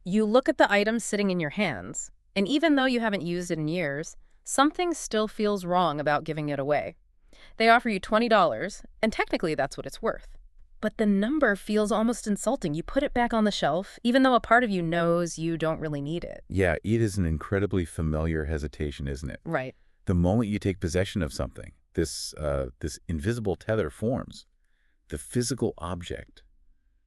You look at the item sitting in your hands, and even though you haven't used it in years, something still feels wrong about giving it away. They offer you $20, and technically that's what it's worth. But the number feels almost insulting. You put it back on the shelf, even though a part of you knows you don't really need it. Yeah, it is an incredibly familiar hesitation, isn't it? Right. The moment you take possession of something, this invisible tether forms. The physical object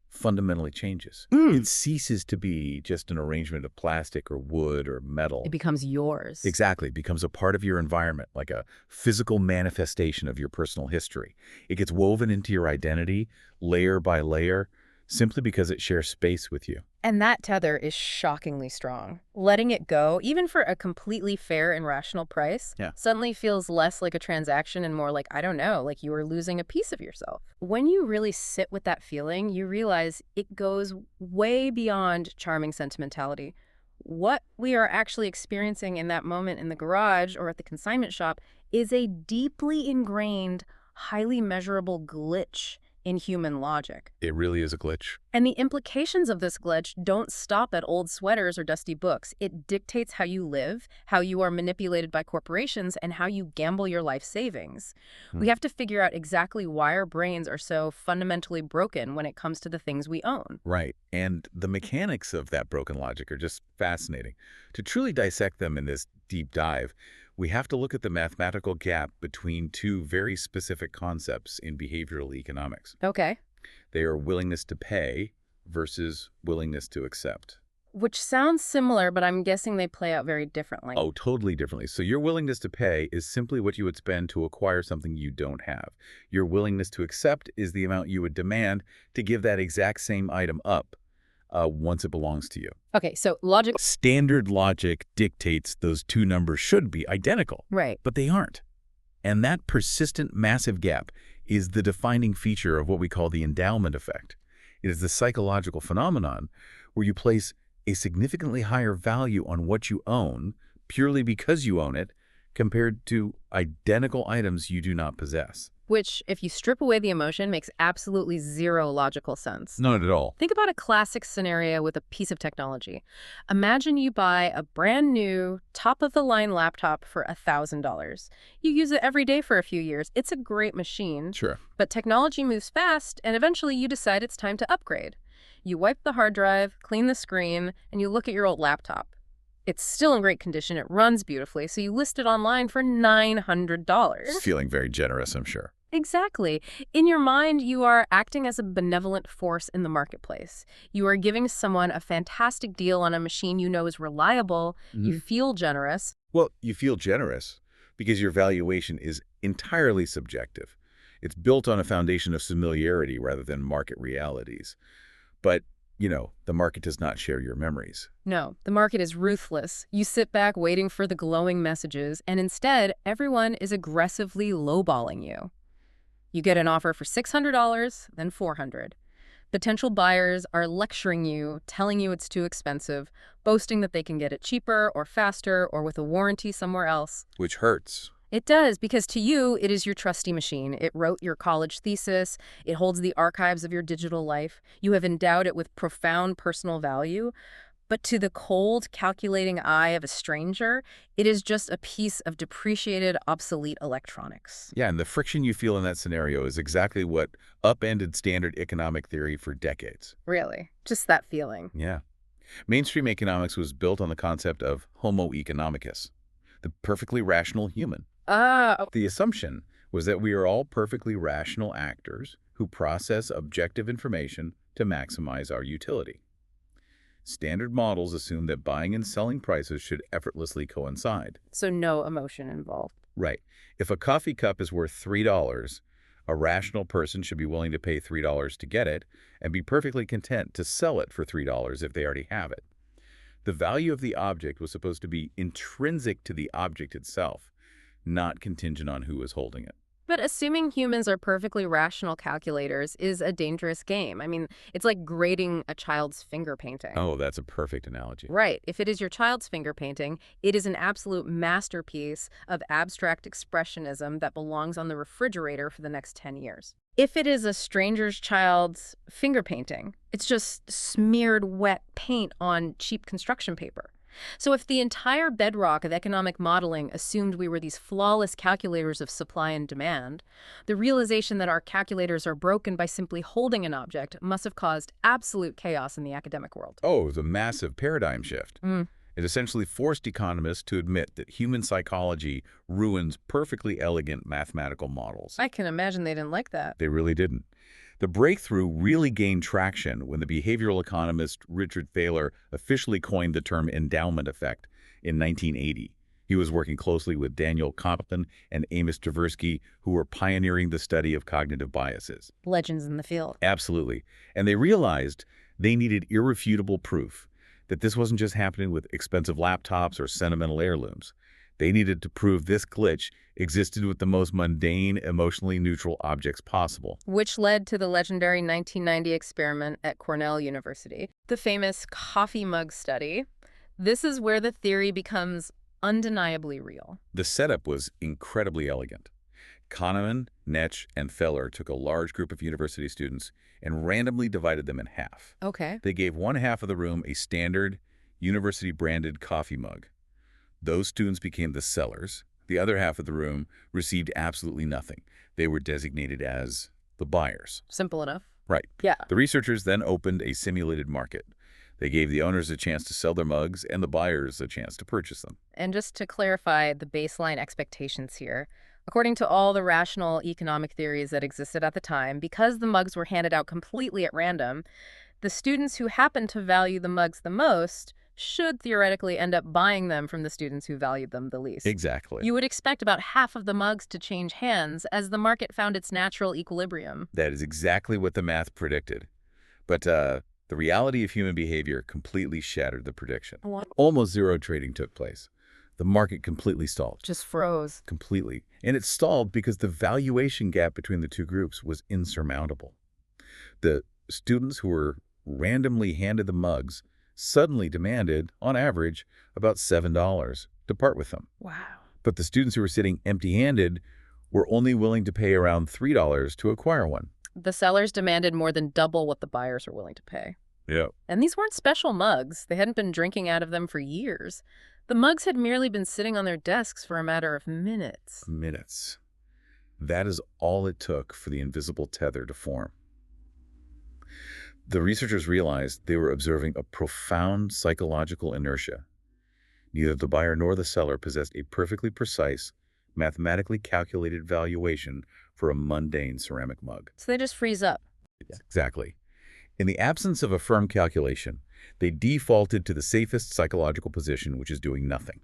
fundamentally changes. It ceases to be just an arrangement of plastic or wood or metal. It becomes yours. Exactly. It becomes a part of your environment, like a physical manifestation of your personal history. It gets woven into your identity, layer by layer, simply because it shares space with you. And that tether is shockingly strong. Letting it go, even for a completely fair and rational price, Yeah. suddenly feels less like a transaction and more like, I don't know, like you are losing a piece of yourself. When you really sit with that feeling, you realize it goes way beyond charming sentimentality. What we are actually experiencing in that moment in the garage or at the consignment shop is a deeply ingrained, highly measurable glitch in human logic. It really is a glitch. And the implications of this glitch don't stop at old sweaters or dusty books. It dictates how you live, how you are manipulated by corporations, and how you gamble your life savings. We have to figure out exactly why our brains are so fundamentally broken when it comes to the things we own. Right. And the mechanics of that broken logic are just fascinating. To truly dissect them in this deep dive, we have to look at the mathematical gap between two very specific concepts in behavioral economics. Okay. They are willingness to pay versus willingness to accept. Which sounds similar, but I'm guessing they play out very differently. Oh, totally differently. So your willingness to pay is simply what you would spend to acquire something you don't have. Your willingness to accept is the amount you would demand to give that exact same item up once it belongs to you. Okay, so logic. Standard logic dictates those two numbers should be identical, Right. but they aren't. And that persistent massive gap is the defining feature of what we call the endowment effect. It is the psychological phenomenon where you place a significantly higher value on what you own purely because you own it compared to identical items you do not possess. Which, if you strip away the emotion, makes absolutely zero logical sense. Not at all. Think about a classic scenario with a piece of technology. Imagine you buy a brand new, top-of-the-line laptop for $1,000. You use it every day for a few years. It's a great machine. Sure. But technology moves fast, and eventually you decide it's time to upgrade. You wipe the hard drive, clean the screen, and you look at your old laptop. It's still in great condition. It runs beautifully, so you list it online for $900. Feeling very generous, I'm sure. Exactly. In your mind, you are acting as a benevolent force in the marketplace. You are giving someone a fantastic deal on a machine you know is reliable. You feel generous. Well, you feel generous because your valuation is entirely subjective. It's built on a foundation of familiarity rather than market realities. But, the market does not share your memories. No, the market is ruthless. You sit back waiting for the glowing messages, and instead, everyone is aggressively lowballing you. You get an offer for $600, then $400. Potential buyers are lecturing you, telling you it's too expensive, boasting that they can get it cheaper or faster or with a warranty somewhere else. Which hurts. It does, because to you, it is your trusty machine. It wrote your college thesis. It holds the archives of your digital life. You have endowed it with profound personal value. But to the cold, calculating eye of a stranger, it is just a piece of depreciated, obsolete electronics. Yeah, and the friction you feel in that scenario is exactly what upended standard economic theory for decades. Really, just that feeling. Yeah. Mainstream economics was built on the concept of homo economicus, the perfectly rational human. The assumption was that we are all perfectly rational actors who process objective information to maximize our utility. Standard models assume that buying and selling prices should effortlessly coincide. So no emotion involved. Right. If a coffee cup is worth $3, a rational person should be willing to pay $3 to get it and be perfectly content to sell it for $3 if they already have it. The value of the object was supposed to be intrinsic to the object itself, not contingent on who is holding it. But assuming humans are perfectly rational calculators is a dangerous game. I mean, it's like grading a child's finger painting. Oh, that's a perfect analogy. Right. If it is your child's finger painting, it is an absolute masterpiece of abstract expressionism that belongs on the refrigerator for the next 10 years. If it is a stranger's child's finger painting, it's just smeared wet paint on cheap construction paper. So if the entire bedrock of economic modeling assumed we were these flawless calculators of supply and demand, the realization that our calculators are broken by simply holding an object must have caused absolute chaos in the academic world. Oh, it was a massive paradigm shift. It essentially forced economists to admit that human psychology ruins perfectly elegant mathematical models. I can imagine they didn't like that. They really didn't. The breakthrough really gained traction when the behavioral economist Richard Thaler officially coined the term endowment effect in 1980. He was working closely with Daniel Compton and Amos Tversky, who were pioneering the study of cognitive biases. Legends in the field. Absolutely. And they realized they needed irrefutable proof that this wasn't just happening with expensive laptops or sentimental heirlooms. They needed to prove this glitch existed with the most mundane, emotionally neutral objects possible. Which led to the legendary 1990 experiment at Cornell University, the famous coffee mug study. This is where the theory becomes undeniably real. The setup was incredibly elegant. Kahneman, Netsch, and Feller took a large group of university students and randomly divided them in half. Okay. They gave one half of the room a standard, university-branded coffee mug. Those students became the sellers. The other half of the room received absolutely nothing. They were designated as the buyers. Simple enough. Right. Yeah. The researchers then opened a simulated market. They gave the owners a chance to sell their mugs and the buyers a chance to purchase them. And just to clarify the baseline expectations here, according to all the rational economic theories that existed at the time, because the mugs were handed out completely at random, the students who happened to value the mugs the most should theoretically end up buying them from the students who valued them the least. Exactly. You would expect about half of the mugs to change hands as the market found its natural equilibrium. That is exactly what the math predicted. But the reality of human behavior completely shattered the prediction. What? Almost zero trading took place. The market completely stalled. Just froze. Completely. And it stalled because the valuation gap between the two groups was insurmountable. The students who were randomly handed the mugs suddenly demanded, on average, about $7 to part with them. Wow. But the students who were sitting empty-handed were only willing to pay around $3 to acquire one. The sellers demanded more than double what the buyers were willing to pay. Yeah. And these weren't special mugs. They hadn't been drinking out of them for years. The mugs had merely been sitting on their desks for a matter of minutes. Minutes. That is all it took for the invisible tether to form. The researchers realized they were observing a profound psychological inertia. Neither the buyer nor the seller possessed a perfectly precise, mathematically calculated valuation for a mundane ceramic mug. So they just freeze up. Exactly. In the absence of a firm calculation, they defaulted to the safest psychological position, which is doing nothing.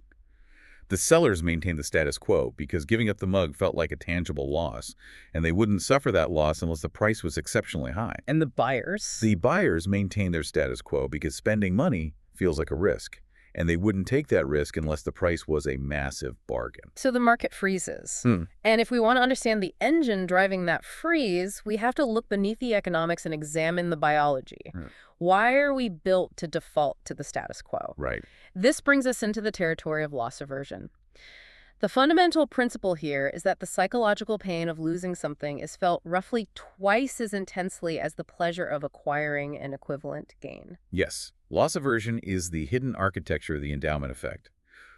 The sellers maintained the status quo because giving up the mug felt like a tangible loss, and they wouldn't suffer that loss unless the price was exceptionally high. And the buyers? The buyers maintained their status quo because spending money feels like a risk, and they wouldn't take that risk unless the price was a massive bargain. So the market freezes. And if we want to understand the engine driving that freeze, we have to look beneath the economics and examine the biology. Why are we built to default to the status quo? Right. This brings us into the territory of loss aversion. The fundamental principle here is that the psychological pain of losing something is felt roughly twice as intensely as the pleasure of acquiring an equivalent gain. Yes. Loss aversion is the hidden architecture of the endowment effect.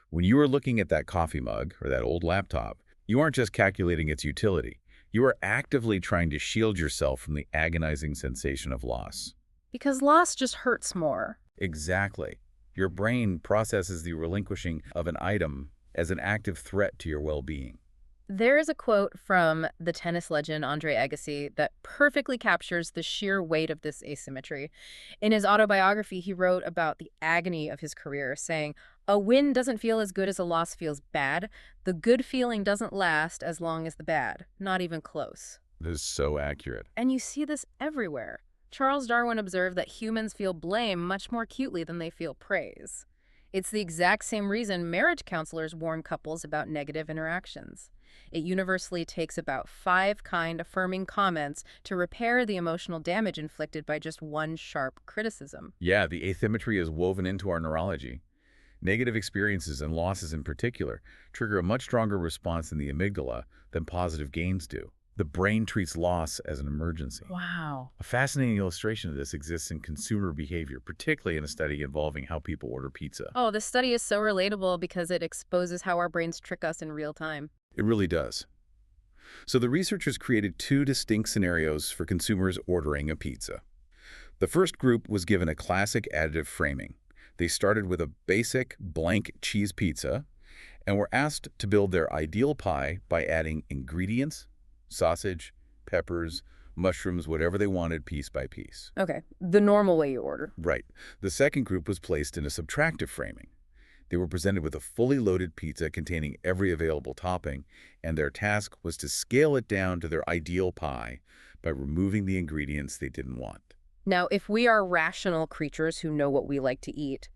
When you are looking at that coffee mug or that old laptop, you aren't just calculating its utility. You are actively trying to shield yourself from the agonizing sensation of loss. Because loss just hurts more. Exactly. Your brain processes the relinquishing of an item as an active threat to your well-being. There is a quote from the tennis legend Andre Agassi that perfectly captures the sheer weight of this asymmetry. In his autobiography, he wrote about the agony of his career, saying, "A win doesn't feel as good as a loss feels bad. The good feeling doesn't last as long as the bad, not even close." This is so accurate. And you see this everywhere. Charles Darwin observed that humans feel blame much more acutely than they feel praise. It's the exact same reason marriage counselors warn couples about negative interactions. It universally takes about 5 kind, affirming comments to repair the emotional damage inflicted by just one sharp criticism. Yeah, the asymmetry is woven into our neurology. Negative experiences and losses in particular trigger a much stronger response in the amygdala than positive gains do. The brain treats loss as an emergency. Wow. A fascinating illustration of this exists in consumer behavior, particularly in a study involving how people order pizza. Oh, this study is so relatable because it exposes how our brains trick us in real time. It really does. So the researchers created two distinct scenarios for consumers ordering a pizza. The first group was given a classic additive framing. They started with a basic blank cheese pizza and were asked to build their ideal pie by adding ingredients, sausage, peppers, mushrooms, whatever they wanted piece by piece. Okay, the normal way you order. Right. The second group was placed in a subtractive framing. They were presented with a fully loaded pizza containing every available topping, and their task was to scale it down to their ideal pie by removing the ingredients they didn't want. Now, if we are rational creatures who know what we like to eat,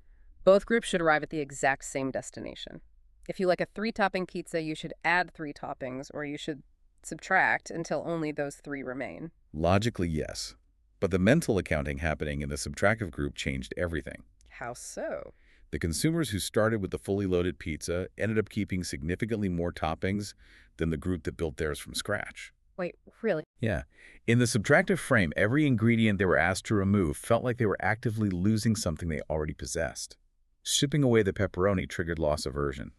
both groups should arrive at the exact same destination. If you like a 3-topping pizza, you should add 3 toppings, or you should subtract until only those 3 remain. Logically, yes. But the mental accounting happening in the subtractive group changed everything. How so? The consumers who started with the fully loaded pizza ended up keeping significantly more toppings than the group that built theirs from scratch. Wait, really? Yeah. In the subtractive frame, every ingredient they were asked to remove felt like they were actively losing something they already possessed. Shipping away the pepperoni triggered loss aversion.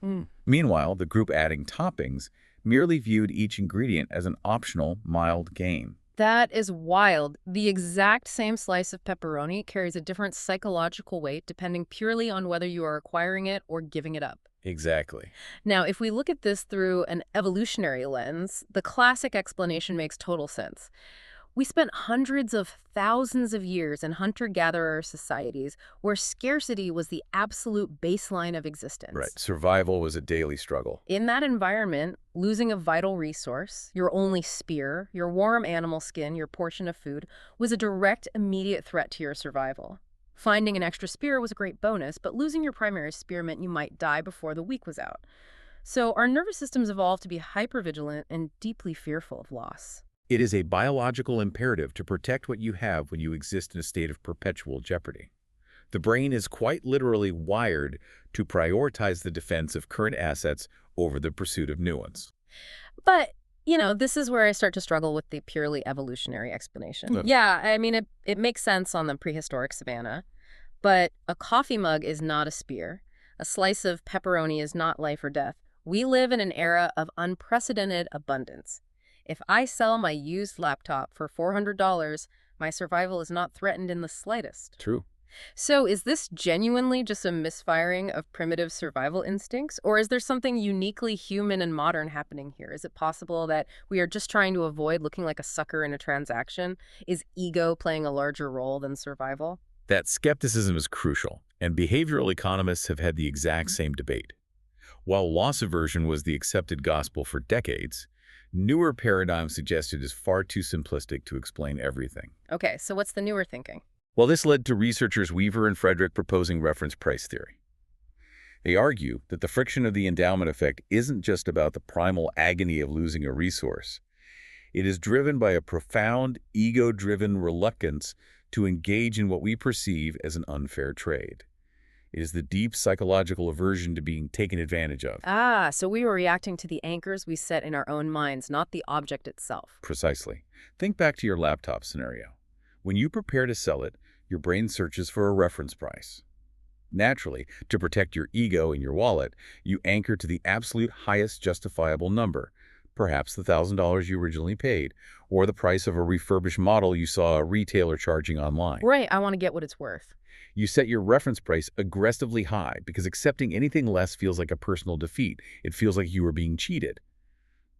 Meanwhile, the group adding toppings merely viewed each ingredient as an optional, mild gain. That is wild. The exact same slice of pepperoni carries a different psychological weight depending purely on whether you are acquiring it or giving it up. Exactly. Now, if we look at this through an evolutionary lens, the classic explanation makes total sense. We spent hundreds of thousands of years in hunter-gatherer societies where scarcity was the absolute baseline of existence. Right. Survival was a daily struggle. In that environment, losing a vital resource, your only spear, your warm animal skin, your portion of food, was a direct, immediate threat to your survival. Finding an extra spear was a great bonus, but losing your primary spear meant you might die before the week was out. So our nervous systems evolved to be hypervigilant and deeply fearful of loss. It is a biological imperative to protect what you have when you exist in a state of perpetual jeopardy. The brain is quite literally wired to prioritize the defense of current assets over the pursuit of new ones. But, this is where I start to struggle with the purely evolutionary explanation. Ugh. Yeah, I mean, it makes sense on the prehistoric savanna, but a coffee mug is not a spear. A slice of pepperoni is not life or death. We live in an era of unprecedented abundance. If I sell my used laptop for $400, my survival is not threatened in the slightest. True. So is this genuinely just a misfiring of primitive survival instincts, or is there something uniquely human and modern happening here? Is it possible that we are just trying to avoid looking like a sucker in a transaction? Is ego playing a larger role than survival? That skepticism is crucial, and behavioral economists have had the exact same debate. While loss aversion was the accepted gospel for decades, newer paradigms suggest it is far too simplistic to explain everything. Okay, so what's the newer thinking? Well, this led to researchers Weaver and Frederick proposing reference price theory. They argue that the friction of the endowment effect isn't just about the primal agony of losing a resource. It is driven by a profound, ego-driven reluctance to engage in what we perceive as an unfair trade. It is the deep psychological aversion to being taken advantage of. Ah, so we were reacting to the anchors we set in our own minds, not the object itself. Precisely. Think back to your laptop scenario. When you prepare to sell it, your brain searches for a reference price. Naturally, to protect your ego and your wallet, you anchor to the absolute highest justifiable number, perhaps the $1,000 you originally paid, or the price of a refurbished model you saw a retailer charging online. Right, I want to get what it's worth. You set your reference price aggressively high because accepting anything less feels like a personal defeat. It feels like you are being cheated.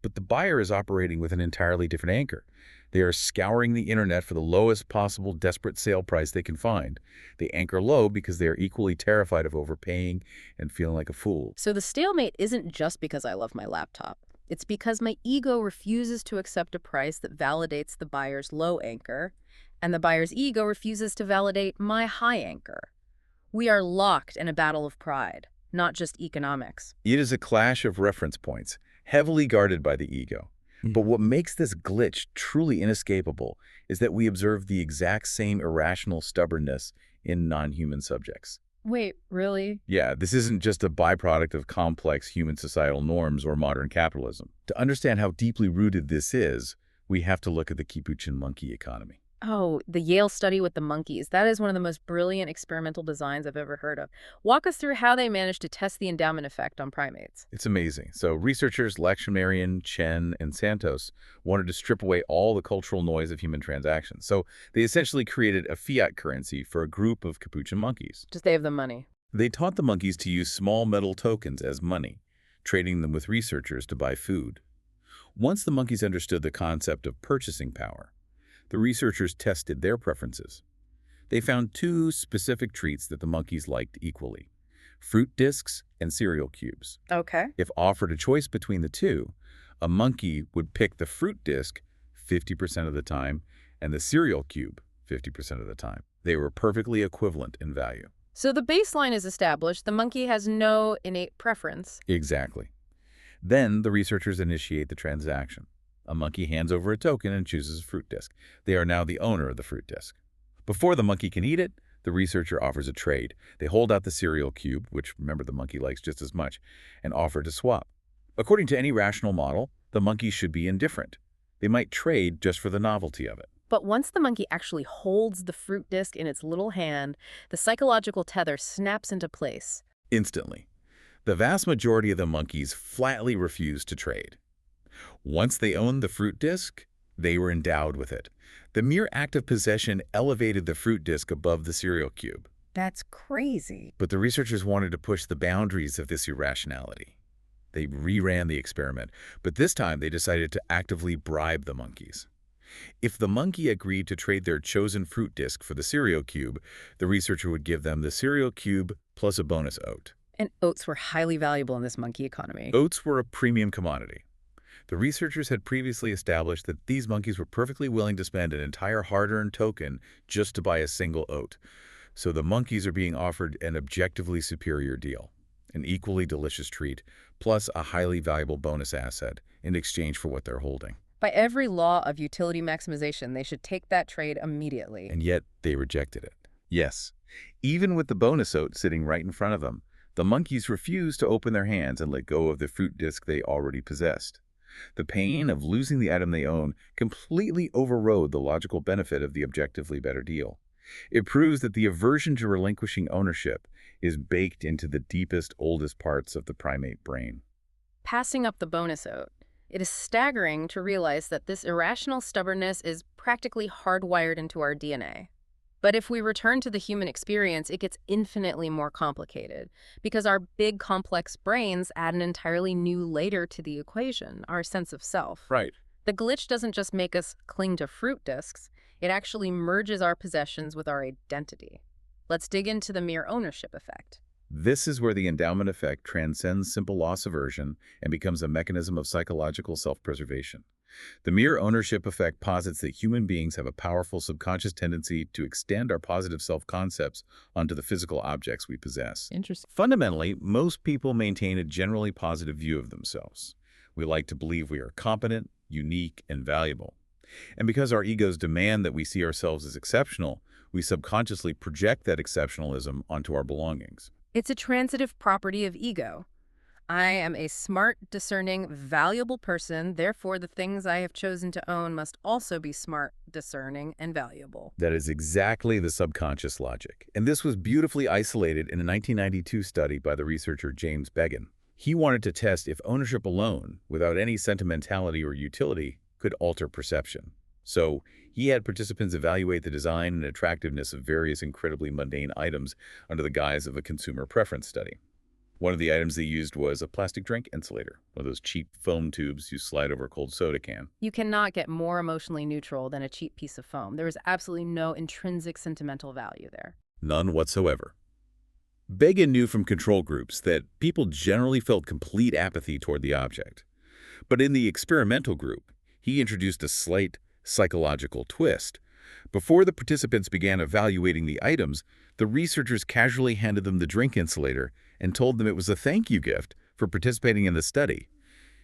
But the buyer is operating with an entirely different anchor. They are scouring the internet for the lowest possible desperate sale price they can find. They anchor low because they are equally terrified of overpaying and feeling like a fool. So the stalemate isn't just because I love my laptop. It's because my ego refuses to accept a price that validates the buyer's low anchor, and the buyer's ego refuses to validate my high anchor. We are locked in a battle of pride, not just economics. It is a clash of reference points, heavily guarded by the ego. But what makes this glitch truly inescapable is that we observe the exact same irrational stubbornness in non-human subjects. Wait, really? Yeah, this isn't just a byproduct of complex human societal norms or modern capitalism. To understand how deeply rooted this is, We have to look at the Capuchin monkey economy. Oh, the Yale study with the monkeys. That is one of the most brilliant experimental designs I've ever heard of. Walk us through how they managed to test the endowment effect on primates. It's amazing. So researchers Lakshmarian, Chen, and Santos wanted to strip away all the cultural noise of human transactions. So they essentially created a fiat currency for a group of Capuchin monkeys. Just they have the money. They taught the monkeys to use small metal tokens as money, trading them with researchers to buy food. Once the monkeys understood the concept of purchasing power, the researchers tested their preferences. They found two specific treats that the monkeys liked equally: fruit discs and cereal cubes. Okay. If offered a choice between the two, a monkey would pick the fruit disc 50% of the time and the cereal cube 50% of the time. They were perfectly equivalent in value. So the baseline is established. The monkey has no innate preference. Exactly. Then the researchers initiate the transaction. A monkey hands over a token and chooses a fruit disc. They are now the owner of the fruit disc. Before the monkey can eat it, the researcher offers a trade. They hold out the cereal cube, which, remember, the monkey likes just as much, and offer to swap. According to any rational model, the monkey should be indifferent. They might trade just for the novelty of it. But once the monkey actually holds the fruit disc in its little hand, the psychological tether snaps into place. Instantly. The vast majority of the monkeys flatly refused to trade. Once they owned the fruit disc, they were endowed with it. The mere act of possession elevated the fruit disc above the cereal cube. That's crazy. But the researchers wanted to push the boundaries of this irrationality. They reran the experiment, but this time they decided to actively bribe the monkeys. If the monkey agreed to trade their chosen fruit disc for the cereal cube, the researcher would give them the cereal cube plus a bonus oat. And oats were highly valuable in this monkey economy. Oats were a premium commodity. The researchers had previously established that these monkeys were perfectly willing to spend an entire hard-earned token just to buy a single oat. So the monkeys are being offered an objectively superior deal, an equally delicious treat, plus a highly valuable bonus asset in exchange for what they're holding. By every law of utility maximization, they should take that trade immediately. And yet they rejected it. Yes, even with the bonus oat sitting right in front of them, the monkeys refused to open their hands and let go of the fruit disc they already possessed. The pain of losing the item they own completely overrode the logical benefit of the objectively better deal. It proves that the aversion to relinquishing ownership is baked into the deepest, oldest parts of the primate brain. Passing up the bonus oat. It is staggering to realize that this irrational stubbornness is practically hardwired into our DNA. But if we return to the human experience, it gets infinitely more complicated because our big, complex brains add an entirely new layer to the equation, our sense of self. Right. The glitch doesn't just make us cling to fruit discs, it actually merges our possessions with our identity. Let's dig into the mere ownership effect. This is where the endowment effect transcends simple loss aversion and becomes a mechanism of psychological self-preservation. The mere ownership effect posits that human beings have a powerful subconscious tendency to extend our positive self-concepts onto the physical objects we possess. Interesting. Fundamentally, most people maintain a generally positive view of themselves. We like to believe we are competent, unique, and valuable. And because our egos demand that we see ourselves as exceptional, we subconsciously project that exceptionalism onto our belongings. It's a transitive property of ego. I am a smart, discerning, valuable person. Therefore, the things I have chosen to own must also be smart, discerning, and valuable. That is exactly the subconscious logic. And this was beautifully isolated in a 1992 study by the researcher James Began. He wanted to test if ownership alone, without any sentimentality or utility, could alter perception. So he had participants evaluate the design and attractiveness of various incredibly mundane items under the guise of a consumer preference study. One of the items they used was a plastic drink insulator, one of those cheap foam tubes you slide over a cold soda can. You cannot get more emotionally neutral than a cheap piece of foam. There is absolutely no intrinsic sentimental value there. None whatsoever. Began knew from control groups that people generally felt complete apathy toward the object. But in the experimental group, he introduced a slight psychological twist. Before the participants began evaluating the items, the researchers casually handed them the drink insulator and told them it was a thank you gift for participating in the study.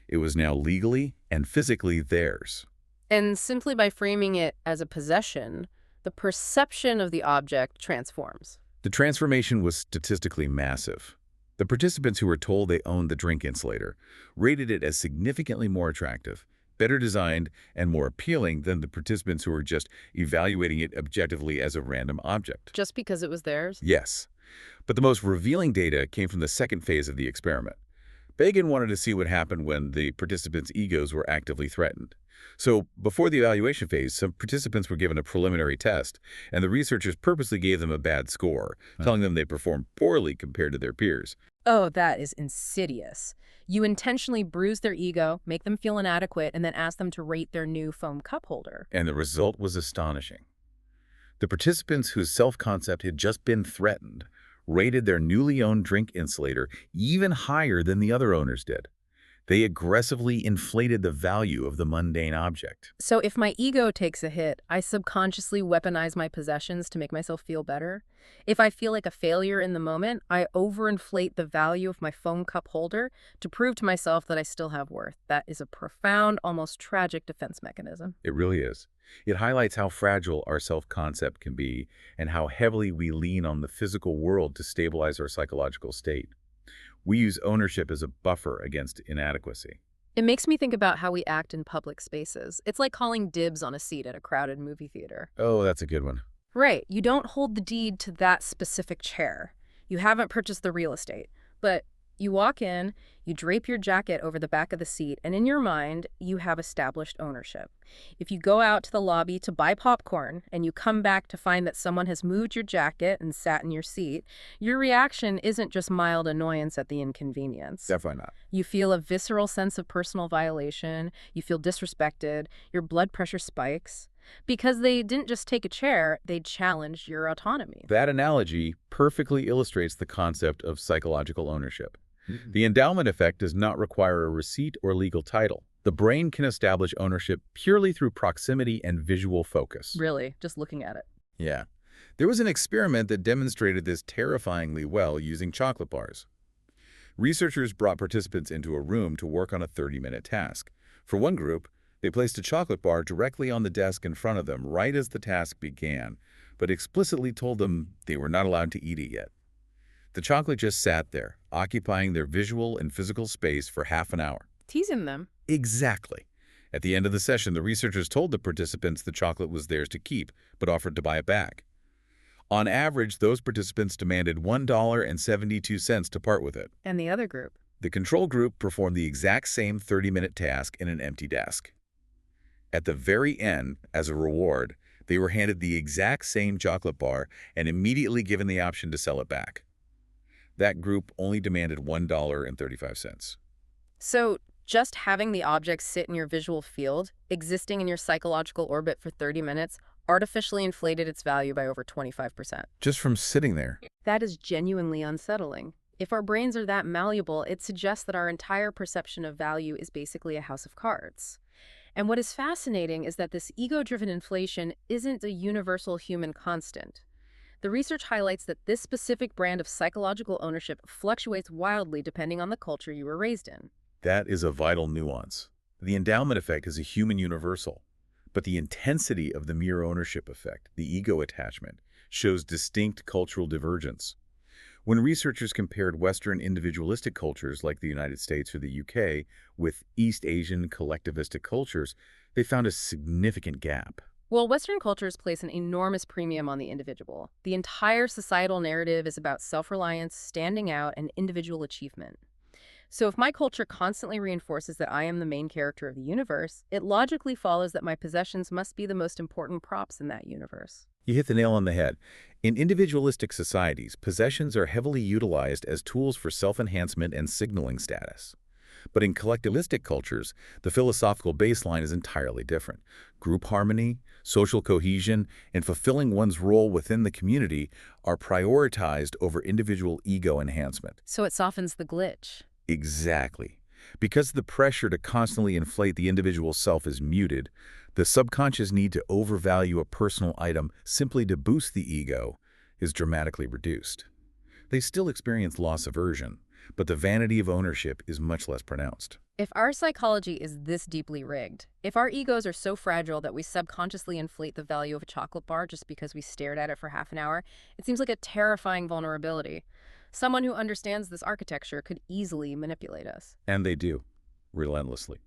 It was now legally and physically theirs. And simply by framing it as a possession, the perception of the object transforms. The transformation was statistically massive. The participants who were told they owned the drink insulator rated it as significantly more attractive, better designed and more appealing than the participants who were just evaluating it objectively as a random object. Just because it was theirs? Yes, but the most revealing data came from the second phase of the experiment. Bagan wanted to see what happened when the participants' egos were actively threatened. So, before the evaluation phase, some participants were given a preliminary test, and the researchers purposely gave them a bad score, telling them they performed poorly compared to their peers. Oh, that is insidious. You intentionally bruise their ego, make them feel inadequate, and then ask them to rate their new foam cup holder. And the result was astonishing. The participants whose self-concept had just been threatened rated their newly owned drink insulator even higher than the other owners did. They aggressively inflated the value of the mundane object. So if my ego takes a hit, I subconsciously weaponize my possessions to make myself feel better. If I feel like a failure in the moment, I overinflate the value of my foam cup holder to prove to myself that I still have worth. That is a profound, almost tragic defense mechanism. It really is. It highlights how fragile our self-concept can be and how heavily we lean on the physical world to stabilize our psychological state. We use ownership as a buffer against inadequacy. It makes me think about how we act in public spaces. It's like calling dibs on a seat at a crowded movie theater. Oh, that's a good one. Right. You don't hold the deed to that specific chair. You haven't purchased the real estate. But you walk in, you drape your jacket over the back of the seat, and in your mind, you have established ownership. If you go out to the lobby to buy popcorn and you come back to find that someone has moved your jacket and sat in your seat, your reaction isn't just mild annoyance at the inconvenience. Definitely not. You feel a visceral sense of personal violation, you feel disrespected, your blood pressure spikes. Because they didn't just take a chair, they challenged your autonomy. That analogy perfectly illustrates the concept of psychological ownership. The endowment effect does not require a receipt or legal title. The brain can establish ownership purely through proximity and visual focus. Really, just looking at it. Yeah. There was an experiment that demonstrated this terrifyingly well using chocolate bars. Researchers brought participants into a room to work on a 30-minute task. For one group, they placed a chocolate bar directly on the desk in front of them right as the task began, but explicitly told them they were not allowed to eat it yet. The chocolate just sat there, occupying their visual and physical space for half an hour. Teasing them. Exactly. At the end of the session, the researchers told the participants the chocolate was theirs to keep, but offered to buy it back. On average, those participants demanded $1.72 to part with it. And the other group? The control group performed the exact same 30-minute task in an empty desk. At the very end, as a reward, they were handed the exact same chocolate bar and immediately given the option to sell it back. That group only demanded $1.35. So just having the object sit in your visual field, existing in your psychological orbit for 30 minutes, artificially inflated its value by over 25%. Just from sitting there. That is genuinely unsettling. If our brains are that malleable, it suggests that our entire perception of value is basically a house of cards. And what is fascinating is that this ego-driven inflation isn't a universal human constant. The research highlights that this specific brand of psychological ownership fluctuates wildly depending on the culture you were raised in. That is a vital nuance. The endowment effect is a human universal, but the intensity of the mere ownership effect, the ego attachment, shows distinct cultural divergence. When researchers compared Western individualistic cultures like the United States or the UK with East Asian collectivistic cultures, they found a significant gap. Well, Western cultures place an enormous premium on the individual. The entire societal narrative is about self-reliance, standing out, and individual achievement. So if my culture constantly reinforces that I am the main character of the universe, it logically follows that my possessions must be the most important props in that universe. You hit the nail on the head. In individualistic societies, possessions are heavily utilized as tools for self-enhancement and signaling status. But in collectivistic cultures, the philosophical baseline is entirely different. Group harmony, social cohesion, and fulfilling one's role within the community are prioritized over individual ego enhancement. So it softens the glitch. Exactly. Because the pressure to constantly inflate the individual self is muted, the subconscious need to overvalue a personal item simply to boost the ego is dramatically reduced. They still experience loss aversion, but the vanity of ownership is much less pronounced. If our psychology is this deeply rigged, if our egos are so fragile that we subconsciously inflate the value of a chocolate bar just because we stared at it for half an hour, it seems like a terrifying vulnerability. Someone who understands this architecture could easily manipulate us. And they do, relentlessly.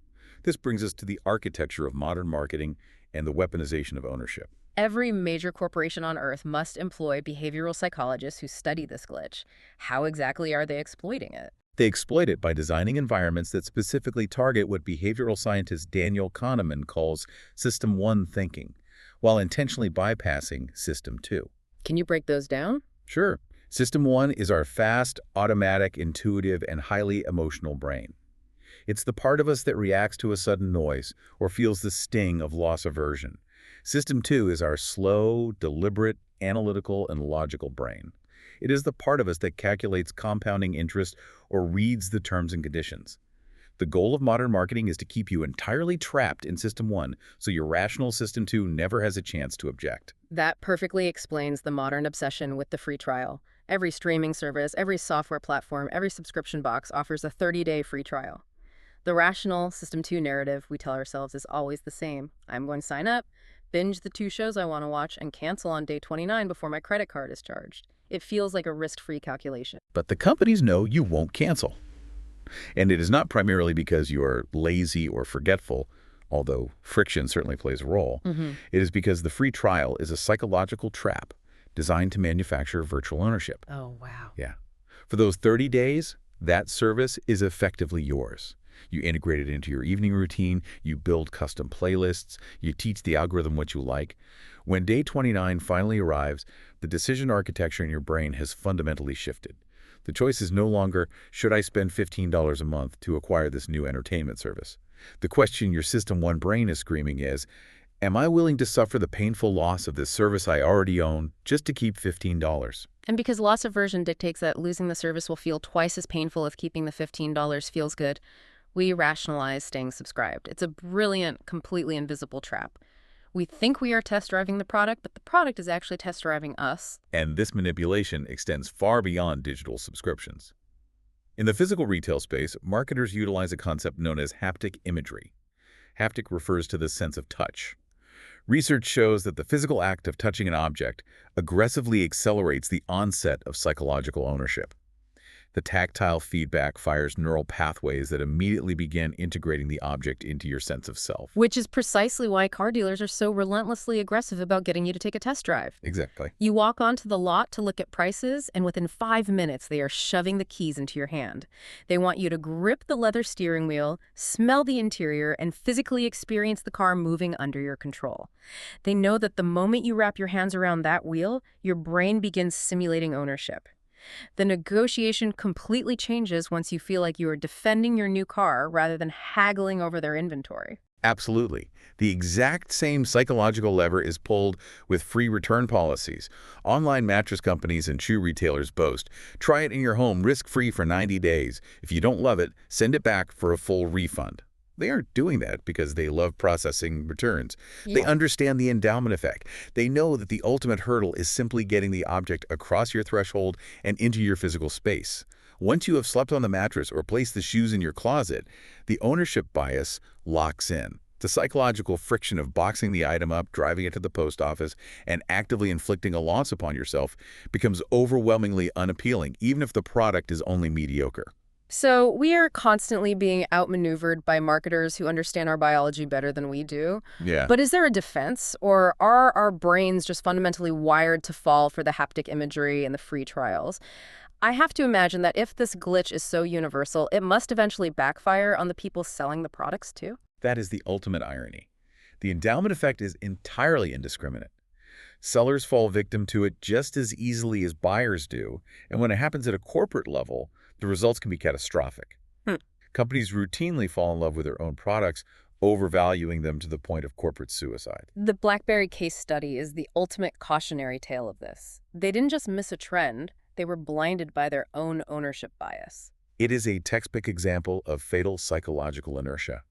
This brings us to the architecture of modern marketing and the weaponization of ownership. Every major corporation on Earth must employ behavioral psychologists who study this glitch. How exactly are they exploiting it? They exploit it by designing environments that specifically target what behavioral scientist Daniel Kahneman calls System 1 thinking, while intentionally bypassing System 2. Can you break those down? Sure. System 1 is our fast, automatic, intuitive, and highly emotional brain. It's the part of us that reacts to a sudden noise or feels the sting of loss aversion. System 2 is our slow, deliberate, analytical, and logical brain. It is the part of us that calculates compounding interest or reads the terms and conditions. The goal of modern marketing is to keep you entirely trapped in System 1 so your rational System 2 never has a chance to object. That perfectly explains the modern obsession with the free trial. Every streaming service, every software platform, every subscription box offers a 30-day free trial. The rational System 2 narrative we tell ourselves is always the same. I'm going to sign up, binge the 2 shows I want to watch, and cancel on day 29 before my credit card is charged. It feels like a risk-free calculation. But the companies know you won't cancel. And it is not primarily because you are lazy or forgetful, although friction certainly plays a role. It is because the free trial is a psychological trap designed to manufacture virtual ownership. Oh, wow. Yeah. For those 30 days, that service is effectively yours. You integrate it into your evening routine, you build custom playlists, you teach the algorithm what you like. When day 29 finally arrives, the decision architecture in your brain has fundamentally shifted. The choice is no longer, should I spend $15 a month to acquire this new entertainment service? The question your System 1 brain is screaming is, am I willing to suffer the painful loss of this service I already own just to keep $15? And because loss aversion dictates that losing the service will feel twice as painful if keeping the $15 feels good, we rationalize staying subscribed. It's a brilliant, completely invisible trap. We think we are test driving the product, but the product is actually test driving us. And this manipulation extends far beyond digital subscriptions. In the physical retail space, marketers utilize a concept known as haptic imagery. Haptic refers to the sense of touch. Research shows that the physical act of touching an object aggressively accelerates the onset of psychological ownership. The tactile feedback fires neural pathways that immediately begin integrating the object into your sense of self. Which is precisely why car dealers are so relentlessly aggressive about getting you to take a test drive. Exactly. You walk onto the lot to look at prices, and within 5 minutes, they are shoving the keys into your hand. They want you to grip the leather steering wheel, smell the interior, and physically experience the car moving under your control. They know that the moment you wrap your hands around that wheel, your brain begins simulating ownership. The negotiation completely changes once you feel like you are defending your new car rather than haggling over their inventory. Absolutely. The exact same psychological lever is pulled with free return policies. Online mattress companies and shoe retailers boast, try it in your home risk-free for 90 days. If you don't love it, send it back for a full refund. They aren't doing that because they love processing returns. Yeah. They understand the endowment effect. They know that the ultimate hurdle is simply getting the object across your threshold and into your physical space. Once you have slept on the mattress or placed the shoes in your closet, the ownership bias locks in. The psychological friction of boxing the item up, driving it to the post office, and actively inflicting a loss upon yourself becomes overwhelmingly unappealing, even if the product is only mediocre. So we are constantly being outmaneuvered by marketers who understand our biology better than we do. Yeah. But is there a defense, or are our brains just fundamentally wired to fall for the haptic imagery and the free trials? I have to imagine that if this glitch is so universal, it must eventually backfire on the people selling the products too. That is the ultimate irony. The endowment effect is entirely indiscriminate. Sellers fall victim to it just as easily as buyers do, and when it happens at a corporate level, the results can be catastrophic. Companies routinely fall in love with their own products, overvaluing them to the point of corporate suicide. The BlackBerry case study is the ultimate cautionary tale of this. They didn't just miss a trend, they were blinded by their own ownership bias. It is a textbook example of fatal psychological inertia.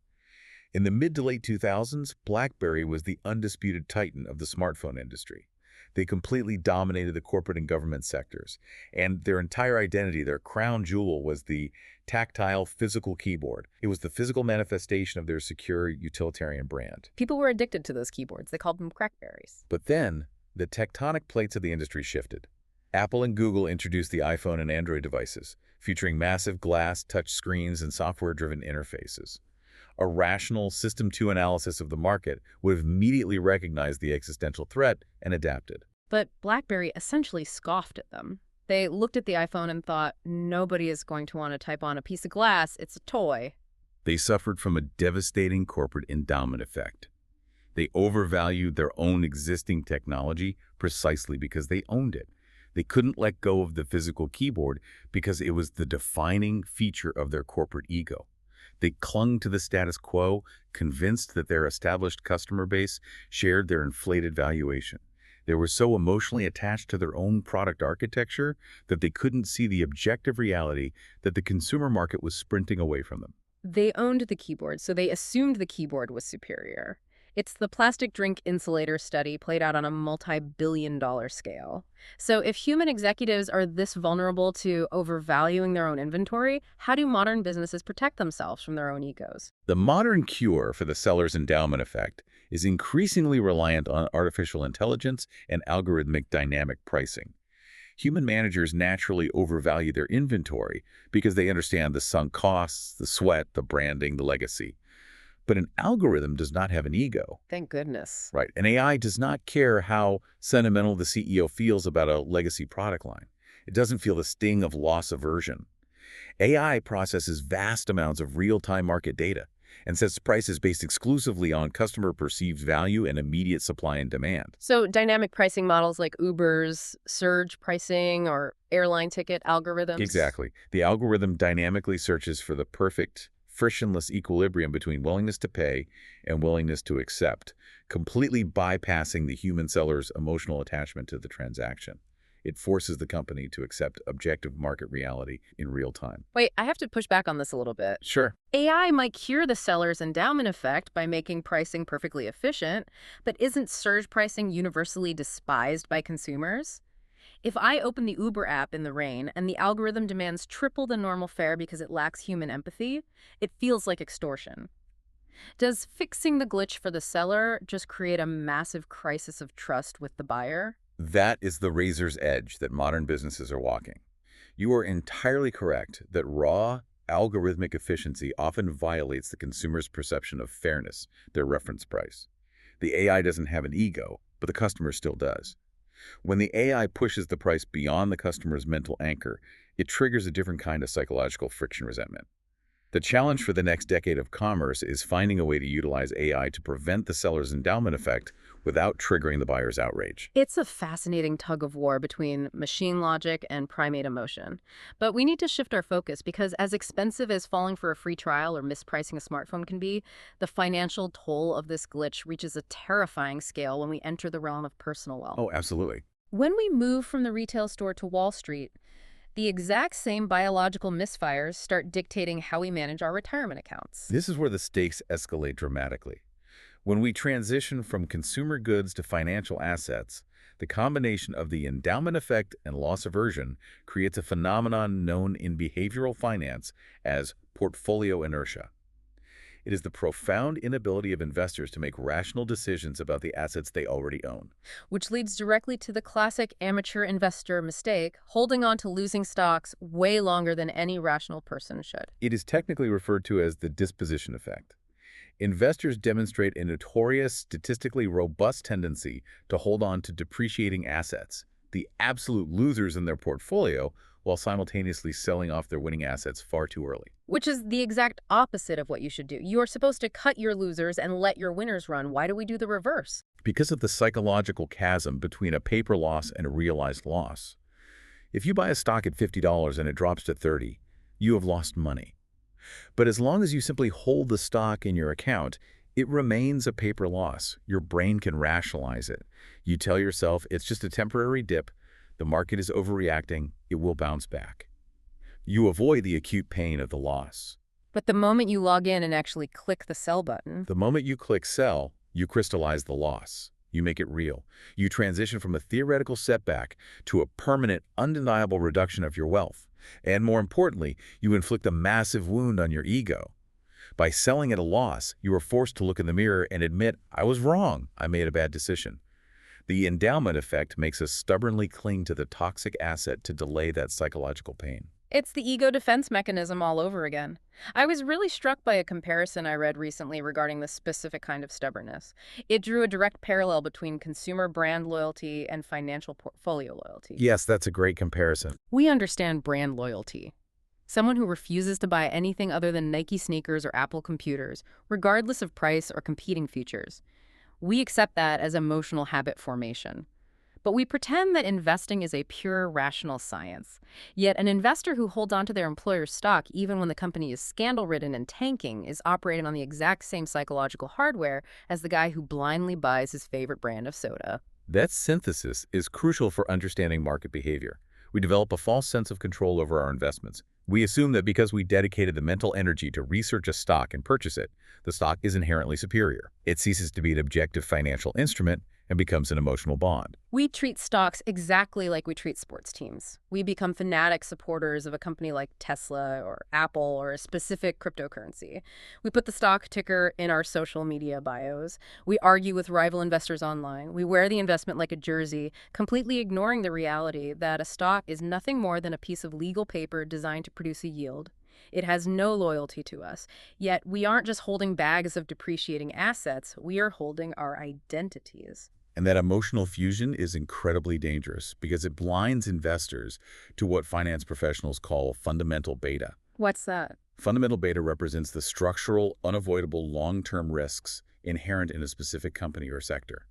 In the mid to late 2000s, BlackBerry was the undisputed titan of the smartphone industry. They completely dominated the corporate and government sectors, and their entire identity, their crown jewel, was the tactile physical keyboard. It was the physical manifestation of their secure utilitarian brand. People were addicted to those keyboards. They called them crackberries. But then, the tectonic plates of the industry shifted. Apple and Google introduced the iPhone and Android devices, featuring massive glass touch screens and software-driven interfaces. A rational System 2 analysis of the market would have immediately recognized the existential threat and adapted. But BlackBerry essentially scoffed at them. They looked at the iPhone and thought, nobody is going to want to type on a piece of glass. It's a toy. They suffered from a devastating corporate endowment effect. They overvalued their own existing technology precisely because they owned it. They couldn't let go of the physical keyboard because it was the defining feature of their corporate ego. They clung to the status quo, convinced that their established customer base shared their inflated valuation. They were so emotionally attached to their own product architecture that they couldn't see the objective reality that the consumer market was sprinting away from them. They owned the keyboard, so they assumed the keyboard was superior. It's the plastic drink insulator study played out on a multi-billion-dollar scale. So if human executives are this vulnerable to overvaluing their own inventory, how do modern businesses protect themselves from their own egos? The modern cure for the seller's endowment effect is increasingly reliant on artificial intelligence and algorithmic dynamic pricing. Human managers naturally overvalue their inventory because they understand the sunk costs, the sweat, the branding, the legacy. But an algorithm does not have an ego. Thank goodness. Right. An AI does not care how sentimental the CEO feels about a legacy product line. It doesn't feel the sting of loss aversion. AI processes vast amounts of real-time market data and sets prices based exclusively on customer perceived value and immediate supply and demand. So dynamic pricing models like Uber's surge pricing or airline ticket algorithms? Exactly. The algorithm dynamically searches for the perfect, frictionless equilibrium between willingness to pay and willingness to accept, completely bypassing the human seller's emotional attachment to the transaction. It forces the company to accept objective market reality in real time. Wait, I have to push back on this a little bit. Sure. AI might cure the seller's endowment effect by making pricing perfectly efficient, but isn't surge pricing universally despised by consumers? If I open the Uber app in the rain and the algorithm demands triple the normal fare because it lacks human empathy, it feels like extortion. Does fixing the glitch for the seller just create a massive crisis of trust with the buyer? That is the razor's edge that modern businesses are walking. You are entirely correct that raw, algorithmic efficiency often violates the consumer's perception of fairness, their reference price. The AI doesn't have an ego, but the customer still does. When the AI pushes the price beyond the customer's mental anchor, it triggers a different kind of psychological friction resentment. The challenge for the next decade of commerce is finding a way to utilize AI to prevent the seller's endowment effect without triggering the buyer's outrage. It's a fascinating tug of war between machine logic and primate emotion. But we need to shift our focus because as expensive as falling for a free trial or mispricing a smartphone can be, the financial toll of this glitch reaches a terrifying scale when we enter the realm of personal wealth. Oh, absolutely. When we move from the retail store to Wall Street, the exact same biological misfires start dictating how we manage our retirement accounts. This is where the stakes escalate dramatically. When we transition from consumer goods to financial assets, the combination of the endowment effect and loss aversion creates a phenomenon known in behavioral finance as portfolio inertia. It is the profound inability of investors to make rational decisions about the assets they already own. Which leads directly to the classic amateur investor mistake, holding on to losing stocks way longer than any rational person should. It is technically referred to as the disposition effect. Investors demonstrate a notorious, statistically robust tendency to hold on to depreciating assets, the absolute losers in their portfolio, while simultaneously selling off their winning assets far too early. Which is the exact opposite of what you should do. You are supposed to cut your losers and let your winners run. Why do we do the reverse? Because of the psychological chasm between a paper loss and a realized loss. If you buy a stock at $50 and it drops to $30, you have lost money. But as long as you simply hold the stock in your account, it remains a paper loss. Your brain can rationalize it. You tell yourself it's just a temporary dip. The market is overreacting. It will bounce back. You avoid the acute pain of the loss. But the moment you log in and actually click the sell button, The moment you click sell, you crystallize the loss. You make it real. You transition from a theoretical setback to a permanent, undeniable reduction of your wealth. And more importantly, you inflict a massive wound on your ego. By selling at a loss, you are forced to look in the mirror and admit, I was wrong. I made a bad decision. The endowment effect makes us stubbornly cling to the toxic asset to delay that psychological pain. It's the ego defense mechanism all over again. I was really struck by a comparison I read recently regarding this specific kind of stubbornness. It drew a direct parallel between consumer brand loyalty and financial portfolio loyalty. Yes, that's a great comparison. We understand brand loyalty. Someone who refuses to buy anything other than Nike sneakers or Apple computers, regardless of price or competing features. We accept that as emotional habit formation. But we pretend that investing is a pure rational science. Yet an investor who holds onto their employer's stock even when the company is scandal-ridden and tanking is operating on the exact same psychological hardware as the guy who blindly buys his favorite brand of soda. That synthesis is crucial for understanding market behavior. We develop a false sense of control over our investments. We assume that because we dedicated the mental energy to research a stock and purchase it, the stock is inherently superior. It ceases to be an objective financial instrument and becomes an emotional bond. We treat stocks exactly like we treat sports teams. We become fanatic supporters of a company like Tesla or Apple or a specific cryptocurrency. We put the stock ticker in our social media bios. We argue with rival investors online. We wear the investment like a jersey, completely ignoring the reality that a stock is nothing more than a piece of legal paper designed to produce a yield. It has no loyalty to us. Yet we aren't just holding bags of depreciating assets, we are holding our identities. And that emotional fusion is incredibly dangerous because it blinds investors to what finance professionals call fundamental beta. What's that? Fundamental beta represents the structural, unavoidable long-term risks inherent in a specific company or sector.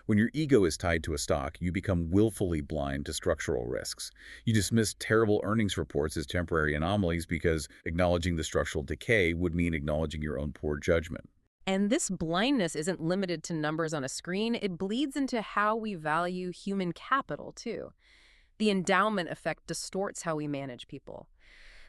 When your ego is tied to a stock, you become willfully blind to structural risks. You dismiss terrible earnings reports as temporary anomalies because acknowledging the structural decay would mean acknowledging your own poor judgment. And this blindness isn't limited to numbers on a screen. It bleeds into how we value human capital, too. The endowment effect distorts how we manage people.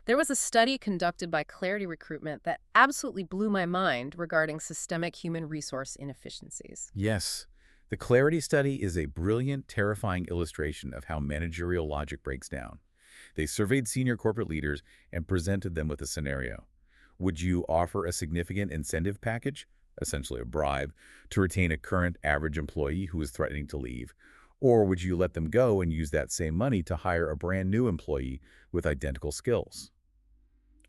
There was a study conducted by Clarity Recruitment that absolutely blew my mind regarding systemic human resource inefficiencies. Yes, the Clarity study is a brilliant, terrifying illustration of how managerial logic breaks down. They surveyed senior corporate leaders and presented them with a scenario. Would you offer a significant incentive package, essentially a bribe, to retain a current average employee who is threatening to leave? Or would you let them go and use that same money to hire a brand new employee with identical skills?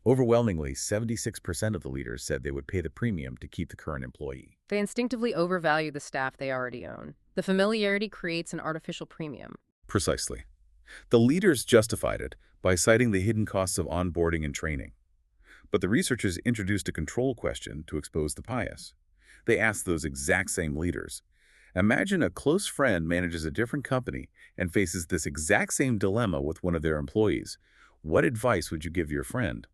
Overwhelmingly, 76% of the leaders said they would pay the premium to keep the current employee. They instinctively overvalue the staff they already own. The familiarity creates an artificial premium. Precisely. The leaders justified it by citing the hidden costs of onboarding and training. But the researchers introduced a control question to expose the bias. They asked those exact same leaders, imagine a close friend manages a different company and faces this exact same dilemma with one of their employees. What advice would you give your friend?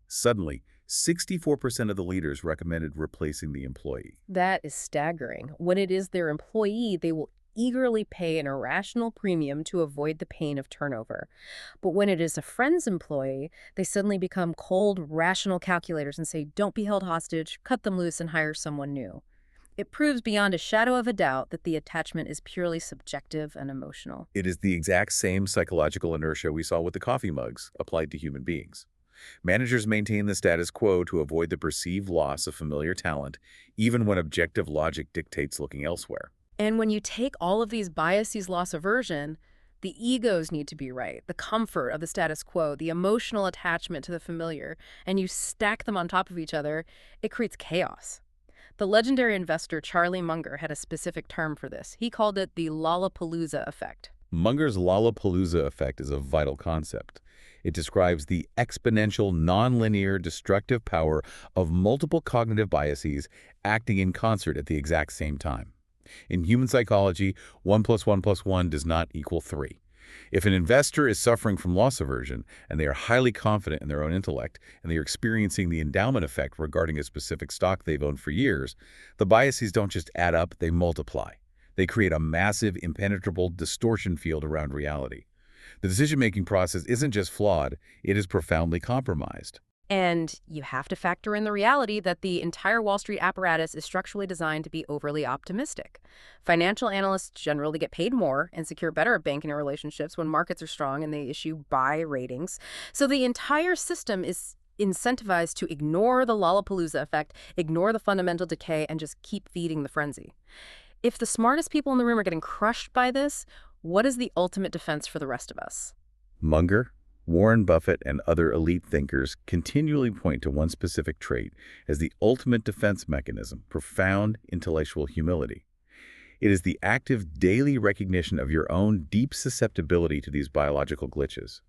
Suddenly, 64% of the leaders recommended replacing the employee. That is staggering. When it is their employee, they will eagerly pay an irrational premium to avoid the pain of turnover. But when it is a friend's employee, they suddenly become cold, rational calculators and say, don't be held hostage, cut them loose and hire someone new. It proves beyond a shadow of a doubt that the attachment is purely subjective and emotional. It is the exact same psychological inertia we saw with the coffee mugs applied to human beings. Managers maintain the status quo to avoid the perceived loss of familiar talent, even when objective logic dictates looking elsewhere. And when you take all of these biases, loss aversion, the egos need to be right, the comfort of the status quo, the emotional attachment to the familiar, and you stack them on top of each other, it creates chaos. The legendary investor Charlie Munger had a specific term for this. He called it the Lollapalooza effect. Munger's Lollapalooza effect is a vital concept. It describes the exponential, nonlinear, destructive power of multiple cognitive biases acting in concert at the exact same time. In human psychology, 1 plus 1 plus 1 does not equal 3. If an investor is suffering from loss aversion and they are highly confident in their own intellect and they are experiencing the endowment effect regarding a specific stock they've owned for years, the biases don't just add up, they multiply. They create a massive, impenetrable distortion field around reality. The decision-making process isn't just flawed, it is profoundly compromised. And you have to factor in the reality that the entire Wall Street apparatus is structurally designed to be overly optimistic. Financial analysts generally get paid more and secure better banking relationships when markets are strong and they issue buy ratings. So the entire system is incentivized to ignore the Lollapalooza effect, ignore the fundamental decay, and just keep feeding the frenzy. If the smartest people in the room are getting crushed by this, what is the ultimate defense for the rest of us? Munger, Warren Buffett and other elite thinkers continually point to one specific trait as the ultimate defense mechanism: profound intellectual humility. It is the active daily recognition of your own deep susceptibility to these biological glitches.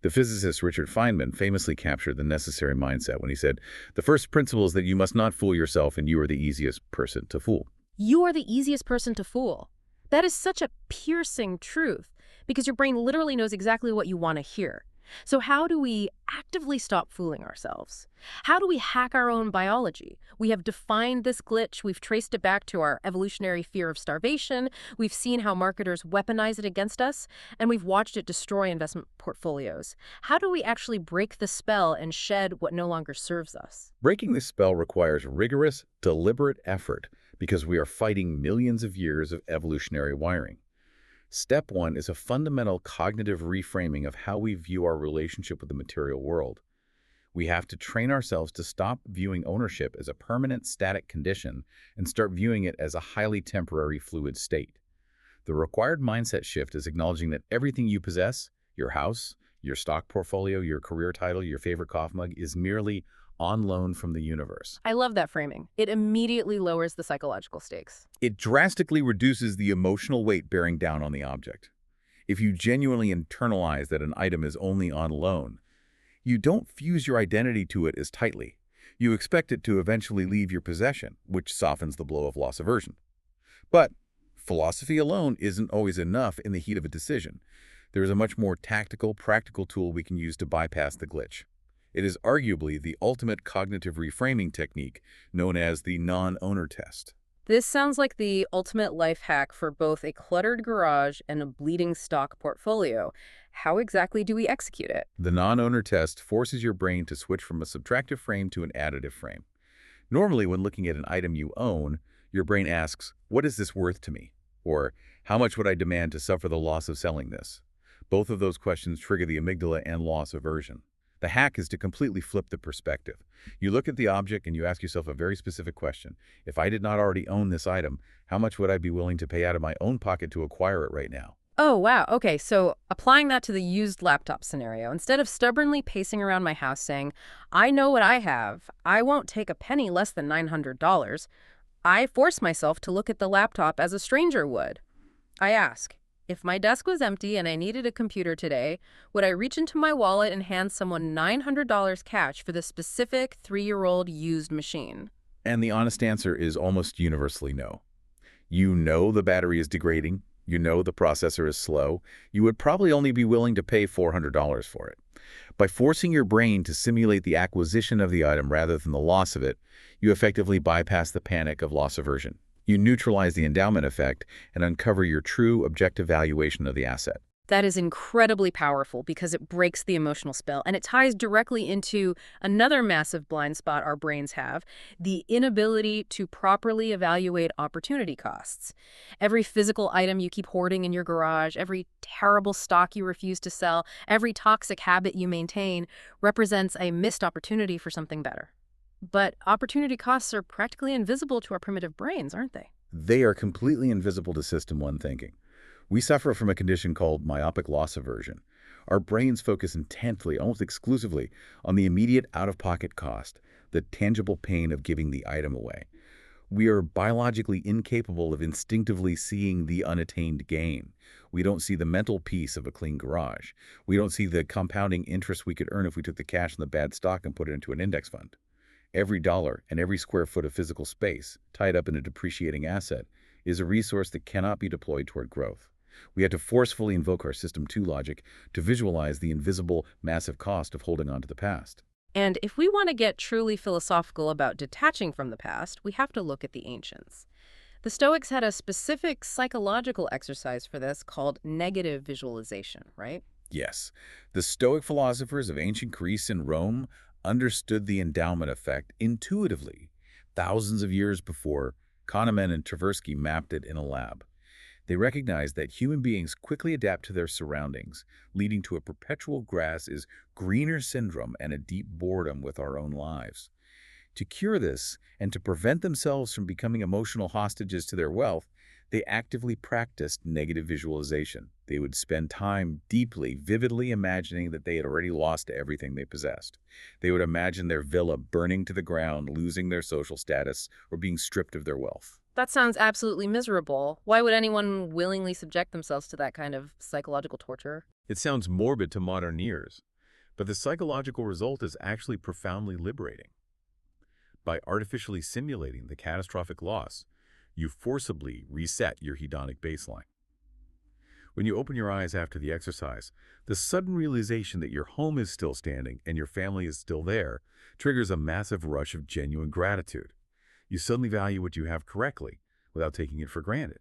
The physicist Richard Feynman famously captured the necessary mindset when he said, "The first principle is that you must not fool yourself, and you are the easiest person to fool." You are the easiest person to fool. That is such a piercing truth because your brain literally knows exactly what you want to hear. So how do we actively stop fooling ourselves? How do we hack our own biology? We have defined this glitch. We've traced it back to our evolutionary fear of starvation. We've seen how marketers weaponize it against us, and we've watched it destroy investment portfolios. How do we actually break the spell and shed what no longer serves us? Breaking this spell requires rigorous, deliberate effort because we are fighting millions of years of evolutionary wiring. Step one is a fundamental cognitive reframing of how we view our relationship with the material world. We have to train ourselves to stop viewing ownership as a permanent static condition and start viewing it as a highly temporary fluid state. The required mindset shift is acknowledging that everything you possess, your house, your stock portfolio, your career title, your favorite coffee mug, is merely on loan from the universe. I love that framing. It immediately lowers the psychological stakes. It drastically reduces the emotional weight bearing down on the object. If you genuinely internalize that an item is only on loan, you don't fuse your identity to it as tightly. You expect it to eventually leave your possession, which softens the blow of loss aversion. But philosophy alone isn't always enough in the heat of a decision. There is a much more tactical, practical tool we can use to bypass the glitch. It is arguably the ultimate cognitive reframing technique known as the non-owner test. This sounds like the ultimate life hack for both a cluttered garage and a bleeding stock portfolio. How exactly do we execute it? The non-owner test forces your brain to switch from a subtractive frame to an additive frame. Normally, when looking at an item you own, your brain asks, "What is this worth to me?" Or, "How much would I demand to suffer the loss of selling this?" Both of those questions trigger the amygdala and loss aversion. The hack is to completely flip the perspective. You look at the object and you ask yourself a very specific question. If I did not already own this item, how much would I be willing to pay out of my own pocket to acquire it right now? Oh, wow. Okay, so applying that to the used laptop scenario, instead of stubbornly pacing around my house saying, "I know what I have, I won't take a penny less than $900, I force myself to look at the laptop as a stranger would. I ask, if my desk was empty and I needed a computer today, would I reach into my wallet and hand someone $900 cash for the specific 3-year-old used machine? And the honest answer is almost universally no. You know the battery is degrading. You know the processor is slow. You would probably only be willing to pay $400 for it. By forcing your brain to simulate the acquisition of the item rather than the loss of it, you effectively bypass the panic of loss aversion. You neutralize the endowment effect and uncover your true objective valuation of the asset. That is incredibly powerful because it breaks the emotional spell, and it ties directly into another massive blind spot our brains have: the inability to properly evaluate opportunity costs. Every physical item you keep hoarding in your garage, every terrible stock you refuse to sell, every toxic habit you maintain represents a missed opportunity for something better. But opportunity costs are practically invisible to our primitive brains, aren't they? They are completely invisible to System 1 thinking. We suffer from a condition called myopic loss aversion. Our brains focus intently, almost exclusively, on the immediate out-of-pocket cost, the tangible pain of giving the item away. We are biologically incapable of instinctively seeing the unattained gain. We don't see the mental piece of a clean garage. We don't see the compounding interest we could earn if we took the cash in the bad stock and put it into an index fund. Every dollar and every square foot of physical space tied up in a depreciating asset is a resource that cannot be deployed toward growth. We had to forcefully invoke our System 2 logic to visualize the invisible, massive cost of holding on to the past. And if we want to get truly philosophical about detaching from the past, we have to look at the ancients. The Stoics had a specific psychological exercise for this called negative visualization, right? Yes, the Stoic philosophers of ancient Greece and Rome understood the endowment effect intuitively, thousands of years before Kahneman and Tversky mapped it in a lab. They recognized that human beings quickly adapt to their surroundings, leading to a perpetual grass is greener syndrome and a deep boredom with our own lives. To cure this, and to prevent themselves from becoming emotional hostages to their wealth, They actively practiced negative visualization. They would spend time deeply, vividly imagining that they had already lost everything they possessed. They would imagine their villa burning to the ground, losing their social status, or being stripped of their wealth. That sounds absolutely miserable. Why would anyone willingly subject themselves to that kind of psychological torture? It sounds morbid to modern ears, but the psychological result is actually profoundly liberating. By artificially simulating the catastrophic loss, you forcibly reset your hedonic baseline. When you open your eyes after the exercise, the sudden realization that your home is still standing and your family is still there triggers a massive rush of genuine gratitude. You suddenly value what you have correctly without taking it for granted.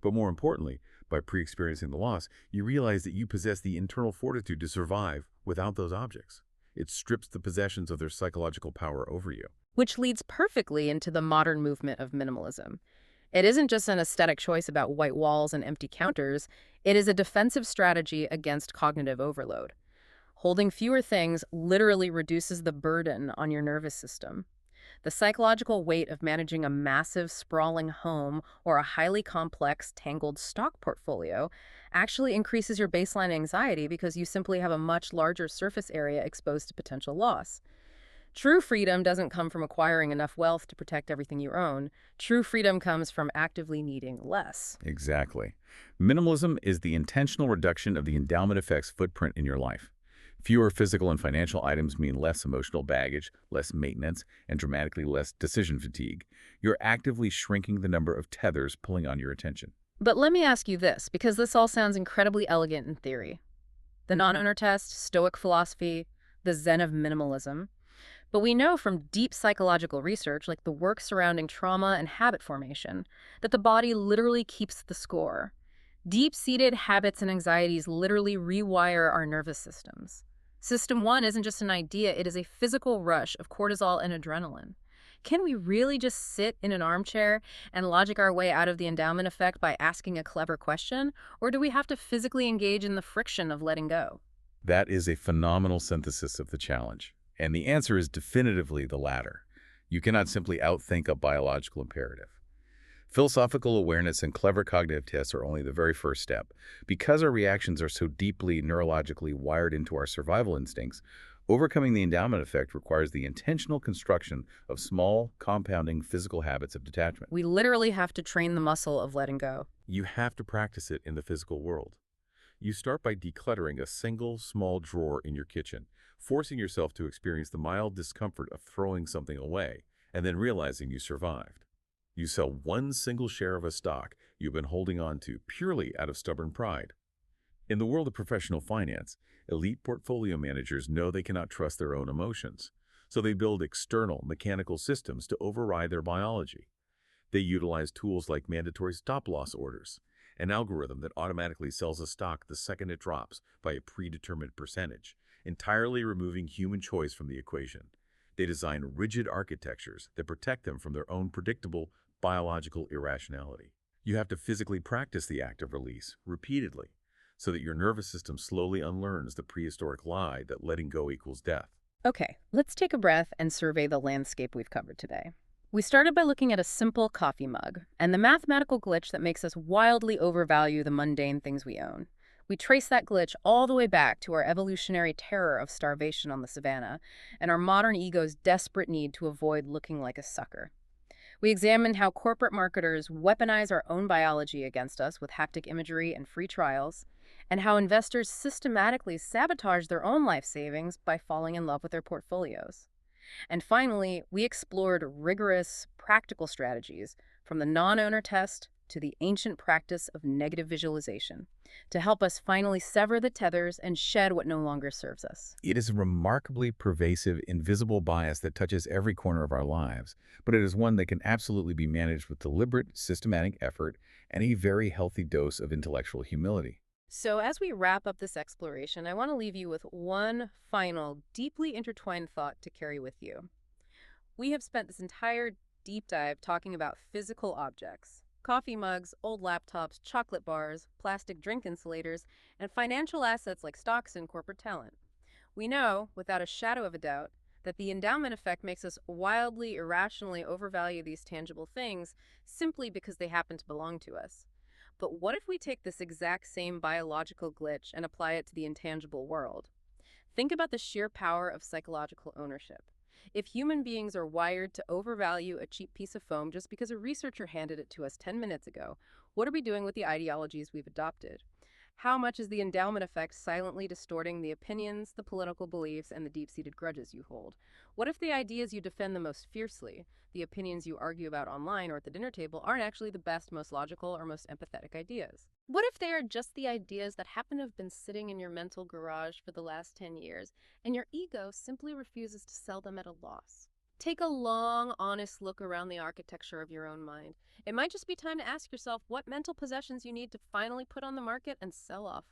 But more importantly, by pre-experiencing the loss, you realize that you possess the internal fortitude to survive without those objects. It strips the possessions of their psychological power over you. Which leads perfectly into the modern movement of minimalism. It isn't just an aesthetic choice about white walls and empty counters, it is a defensive strategy against cognitive overload. Holding fewer things literally reduces the burden on your nervous system. The psychological weight of managing a massive, sprawling home or a highly complex, tangled stock portfolio actually increases your baseline anxiety because you simply have a much larger surface area exposed to potential loss. True freedom doesn't come from acquiring enough wealth to protect everything you own. True freedom comes from actively needing less. Exactly. Minimalism is the intentional reduction of the endowment effect's footprint in your life. Fewer physical and financial items mean less emotional baggage, less maintenance, and dramatically less decision fatigue. You're actively shrinking the number of tethers pulling on your attention. But let me ask you this, because this all sounds incredibly elegant in theory. The non-owner test, Stoic philosophy, the Zen of minimalism. But we know from deep psychological research, like the work surrounding trauma and habit formation, that the body literally keeps the score. Deep-seated habits and anxieties literally rewire our nervous systems. System 1 isn't just an idea, it is a physical rush of cortisol and adrenaline. Can we really just sit in an armchair and logic our way out of the endowment effect by asking a clever question? Or do we have to physically engage in the friction of letting go? That is a phenomenal synthesis of the challenge. And the answer is definitively the latter. You cannot simply outthink a biological imperative. Philosophical awareness and clever cognitive tests are only the very first step. Because our reactions are so deeply neurologically wired into our survival instincts, overcoming the endowment effect requires the intentional construction of small, compounding physical habits of detachment. We literally have to train the muscle of letting go. You have to practice it in the physical world. You start by decluttering a single small drawer in your kitchen, forcing yourself to experience the mild discomfort of throwing something away, and then realizing you survived. You sell one single share of a stock you've been holding on to purely out of stubborn pride. In the world of professional finance, elite portfolio managers know they cannot trust their own emotions, so they build external, mechanical systems to override their biology. They utilize tools like mandatory stop-loss orders, an algorithm that automatically sells a stock the second it drops by a predetermined percentage, entirely removing human choice from the equation. They design rigid architectures that protect them from their own predictable biological irrationality. You have to physically practice the act of release repeatedly so that your nervous system slowly unlearns the prehistoric lie that letting go equals death. Okay, let's take a breath and survey the landscape we've covered today. We started by looking at a simple coffee mug and the mathematical glitch that makes us wildly overvalue the mundane things we own. We trace that glitch all the way back to our evolutionary terror of starvation on the savannah and our modern ego's desperate need to avoid looking like a sucker. We examined how corporate marketers weaponize our own biology against us with haptic imagery and free trials, and how investors systematically sabotage their own life savings by falling in love with their portfolios. And finally, we explored rigorous, practical strategies from the non-owner test to the ancient practice of negative visualization to help us finally sever the tethers and shed what no longer serves us. It is a remarkably pervasive, invisible bias that touches every corner of our lives, but it is one that can absolutely be managed with deliberate, systematic effort and a very healthy dose of intellectual humility. So as we wrap up this exploration, I want to leave you with one final, deeply intertwined thought to carry with you. We have spent this entire deep dive talking about physical objects: coffee mugs, old laptops, chocolate bars, plastic drink insulators, and financial assets like stocks and corporate talent. We know, without a shadow of a doubt, that the endowment effect makes us wildly, irrationally overvalue these tangible things simply because they happen to belong to us. But what if we take this exact same biological glitch and apply it to the intangible world? Think about the sheer power of psychological ownership. If human beings are wired to overvalue a cheap piece of foam just because a researcher handed it to us 10 minutes ago, what are we doing with the ideologies we've adopted? How much is the endowment effect silently distorting the opinions, the political beliefs, and the deep-seated grudges you hold? What if the ideas you defend the most fiercely, the opinions you argue about online or at the dinner table, aren't actually the best, most logical, or most empathetic ideas? What if they are just the ideas that happen to have been sitting in your mental garage for the last 10 years, and your ego simply refuses to sell them at a loss? Take a long, honest look around the architecture of your own mind. It might just be time to ask yourself what mental possessions you need to finally put on the market and sell off.